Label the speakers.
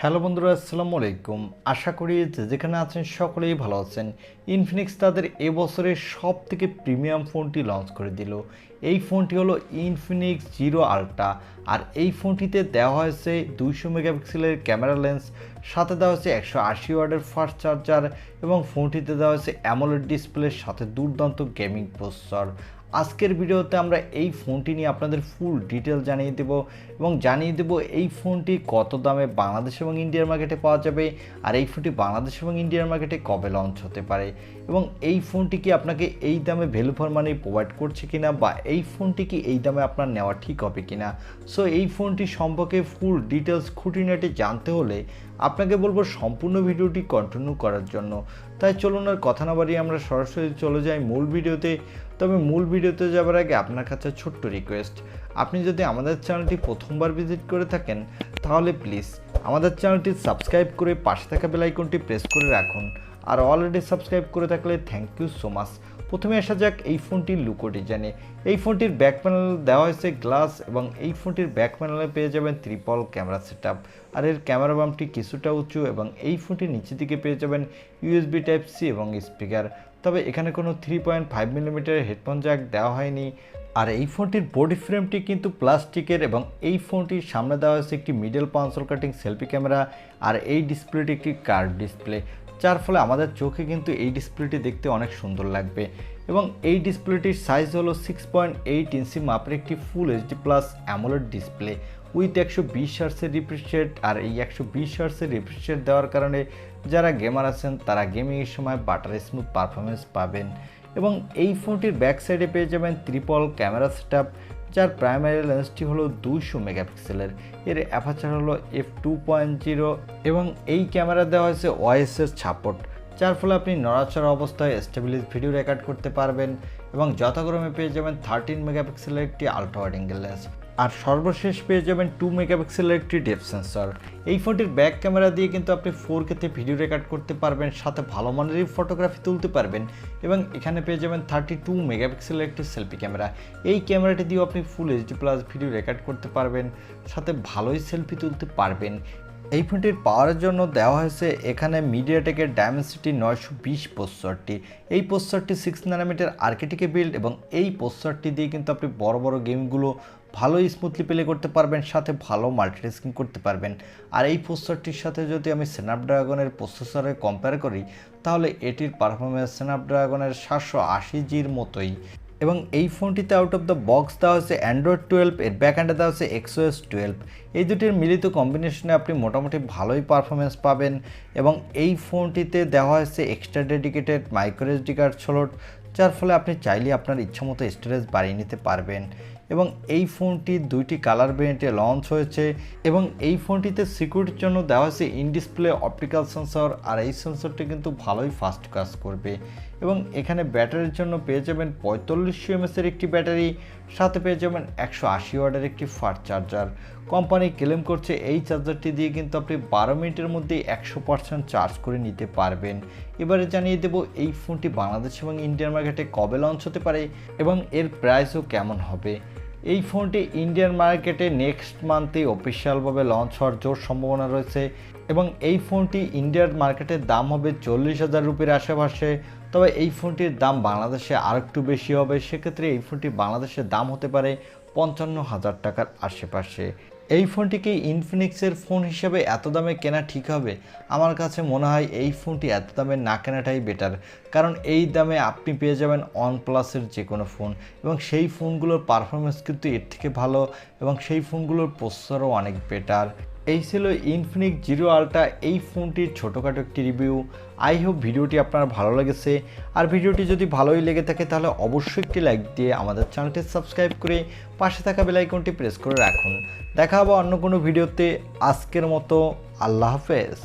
Speaker 1: Hello বন্ধুরা, আসসালামু আলাইকুম। আশা করি যেখানে আছেন সকলেই ভালো আছেন। ইনফিনিক্স তাদের এবছরের সব থেকে প্রিমিয়াম ফোনটি লঞ্চ করে দিল। এই ফোনটি হলো ইনফিনিক্স জিরো আলট্রা। আর এই ফোনটিতে দেওয়া হয়েছে 200 মেগাপিক্সেলের ক্যামেরা লেন্স, সাথে দেওয়া হয়েছে 180 ওয়াটের ফাস্ট চার্জার এবং ফোনটিতে দেওয়া হয়েছে অ্যামোলেড ডিসপ্লের সাথে দুর্দান্ত গেমিং প্রসেসর। আজকের ভিডিওতে আমরা এই ফোনটি নিয়ে আপনাদের ফুল ডিটেল জানিয়ে দেব এবং জানিয়ে দেব এই ফোনটি কত দামে বাংলাদেশ এবং ইন্ডিয়ার মার্কেটে পাওয়া যাবে, আর এই ফোনটি বাংলাদেশ এবং ইন্ডিয়ার মার্কেটে কবে লঞ্চ হতে পারে, এবং এই ফোনটি কি আপনাকে এই দামে ভ্যালু ফর মানি প্রোভাইড করছে কিনা, বা এই ফোনটি কি এই দামে আপনার নেওয়া ঠিক হবে কিনা। সো এই ফোনটি সম্পর্কে ফুল ডিটেলস খুঁটিনাটি জানতে হলে আপনাকে বলবো সম্পূর্ণ ভিডিওটি কন্টিনিউ করার জন্য। তাই চলুন আর কথা না বাড়িয়ে আমরা সরাসরি চলে যাই মূল ভিডিওতে। তবে মূল ভিডিওতে যাবার আগে আপনার কাছে ছোট্ট রিকোয়েস্ট, আপনি যদি আমাদের চ্যানেলটি প্রথমবার ভিজিট করে থাকেন তাহলে প্লিজ আমাদের চ্যানেলটি সাবস্ক্রাইব করে পাশে থাকা বেল আইকনটি প্রেস করে রাখুন। আর অলরেডি সাবস্ক্রাইব করে থাকলে থ্যাংক ইউ সো মাচ। প্রথমে আসা যাক এই ফোনটির লুকো ডিজাইনে। এই ফোনটির ব্যাক প্যানেল দেওয়া হয়েছে গ্লাস এবং এই ফোনটির ব্যাক প্যানেলে পেয়ে যাবেন ট্রিপল ক্যামেরা সেটআপ। আর এর ক্যামেরা বামটি কিছুটা উঁচু এবং এই ফোনটির নিচের দিকে পেয়ে যাবেন ইউএসবি টাইপ সি এবং স্পিকার। তবে এখানে কোনো 3.5 মিলিমিটারের হেডফোন জ্যাক দেওয়া হয়নি। আর এই ফোনটির বডি ফ্রেমটি কিন্তু প্লাস্টিকের এবং এই ফোনটির সামনে দেওয়া হয়েছে একটি মিডল পাঞ্চল কাটিং সেলফি ক্যামেরা। আর এই ডিসপ্লেটি একটি কার্ভ ডিসপ্লে, যার ফলে আমাদের চোখে কিন্তু এই ডিসপ্লেটি দেখতে অনেক সুন্দর লাগবে। এবং এই ডিসপ্লেটির সাইজ হলো 6.8 ইঞ্চি মাপের একটি full HD plus AMOLED display with 120 হার্টজের রিফ্রেশ রেট। আর এই 120 হার্টজের রিফ্রেশ রেট দেওয়ার কারণে যারা গেমার আছেন তারা গেমিংয়ের সময় বাটার স্মুথ পারফরমেন্স পাবেন। এবং এই ফোনটির ব্যাক সাইডে পেয়ে যাবেন ট্রিপল ক্যামেরা সেটআপ, যার প্রাইমারি লেন্সটি হলো 200 মেগাপিক্সেলের, এর অ্যাপারচার হলো f2.0 এবং এই ক্যামেরা দেওয়া হয়েছে ওআইএসের সাপোর্ট, যার ফলে আপনি নড়াচড়া অবস্থায় স্টেবিলাইজ ভিডিও রেকর্ড করতে পারবেন। এবং যথাক্রমে পেয়ে যাবেন 13 মেগাপিক্সেলের একটি আলট্রা ওয়াইড অ্যাঙ্গেল লেন্স, আর সর্বশেষ পেয়ে যাবেন 2 মেগাপিক্সেলের একটি ডেপথ সেন্সর। এই ফোনটির ব্যাক ক্যামেরা দিয়ে কিন্তু আপনি 4K ভিডিও রেকর্ড করতে পারবেন, সাথে ভালো মানেরই ফটোগ্রাফি তুলতে পারবেন। এবং এখানে পেয়ে যাবেন 32 মেগাপিক্সেলের একটি সেলফি ক্যামেরা। এই ক্যামেরাটি দিয়েও আপনি ফুল এইচডি প্লাস ভিডিও রেকর্ড করতে পারবেন, সাথে ভালোই সেলফি তুলতে পারবেন। এই ফোনটির পাওয়ারের জন্য দেওয়া হয়েছে এখানে মিডিয়াটেকের ডায়মেনসিটি 920 প্রসেসরটি। এই প্রসেসরটি 6 ন্যানোমিটার আর্কিটেকে বিল্ড এবং এই প্রসেসরটি দিয়ে কিন্তু আপনি বড় বড় গেমগুলো ভালোই স্মুথলি প্লে করতে পারবেন, সাথে ভালো মাল্টিটাস্কিং করতে পারবেন। আর এই প্রসেসরটির সাথে যদি আমি স্ন্যাপড্রাগনের প্রসেসরে কম্পেয়ার করি তাহলে এটির পারফরমেন্স স্ন্যাপড্রাগনের 780Gর মতোই। এবং এই ফোনটিতে আউট অফ দ্য বক্স দেওয়া হচ্ছে অ্যান্ড্রয়েড 12, এর ব্যাকহ্যান্ডে দেওয়া হচ্ছে XOS 12। এই দুটির মিলিত কম্বিনেশনে আপনি মোটামুটি ভালোই পারফরমেন্স পাবেন। এবং এই ফোনটিতে দেওয়া হয়েছে extra dedicated micro SD card slot, যার ফলে আপনি চাইলে আপনার ইচ্ছামতো স্টোরেজ বাড়িয়ে নিতে পারবেন। এবং এই ফোনটি 2টি কালার ভেরিয়েন্টে লঞ্চ হয়েছে। এবং এই ফোনটিতে সিকিউরিটির জন্য দেওয়া হয়েছে ইন ডিসপ্লে অপটিক্যাল সেন্সর, আর এই সেন্সরটি কিন্তু ভালোই ফাস্ট কাজ করবে। এবং এখানে ব্যাটারির জন্য পেয়ে যাবেন 4500 mAh একটি ব্যাটারি, সাথে পেয়ে যাবেন 180 ওয়াটের একটি ফাস্ট চার্জার। কোম্পানি ক্লেম করছে এই চার্জারটি দিয়ে কিন্তু আপনি 12 মিনিটের মধ্যেই 100% চার্জ করে নিতে পারবেন। এবারে জানিয়ে দেব এই ফোনটি বাংলাদেশ এবং ইন্ডিয়ার মার্কেটে কবে লঞ্চ হতে পারে এবং এর প্রাইসও কেমন হবে। এই ফোনটি ইন্ডিয়ান মার্কেটে নেক্সট মান্থেই অফিসিয়ালভাবে লঞ্চ হওয়ার জোর সম্ভাবনা রয়েছে। এবং এই ফোনটি ইন্ডিয়ার মার্কেটের দাম হবে 40,000 রুপির আশেপাশে। তবে এই ফোনটির দাম বাংলাদেশে আর একটু বেশি হবে, সেক্ষেত্রে এই ফোনটি বাংলাদেশের দাম হতে পারে 55,000 টাকার আশেপাশে। এই ফোনটিকে ইনফিনিক্সের ফোন হিসেবে এত দামে কেনা ঠিক হবে? আমার কাছে মনে হয় এই ফোনটি এত দামে না কেনাটাই বেটার, কারণ এই দামে আপনি পেয়ে যাবেন OnePlus-এর যে কোনো ফোন, এবং সেই ফোনগুলোর পারফরমেন্স কিন্তু এর থেকে ভালো এবং সেই ফোনগুলোর প্রসেসরও অনেক বেটার। এই ছিল ইনফিনিক্স জিরো আলট্রা এই ফোনটির ছোটোখাটো একটি রিভিউ। আই হোপ ভিডিওটি আপনার ভালো লেগেছে। আর ভিডিওটি যদি ভালোই লেগে থাকে তাহলে অবশ্যই একটি লাইক দিয়ে আমাদের চ্যানেলটি সাবস্ক্রাইব করে পাশে থাকা বেল আইকনটি প্রেস করে রাখুন। দেখা হবে অন্য কোনো ভিডিওতে। আজকের মতো আল্লাহ হাফেজ।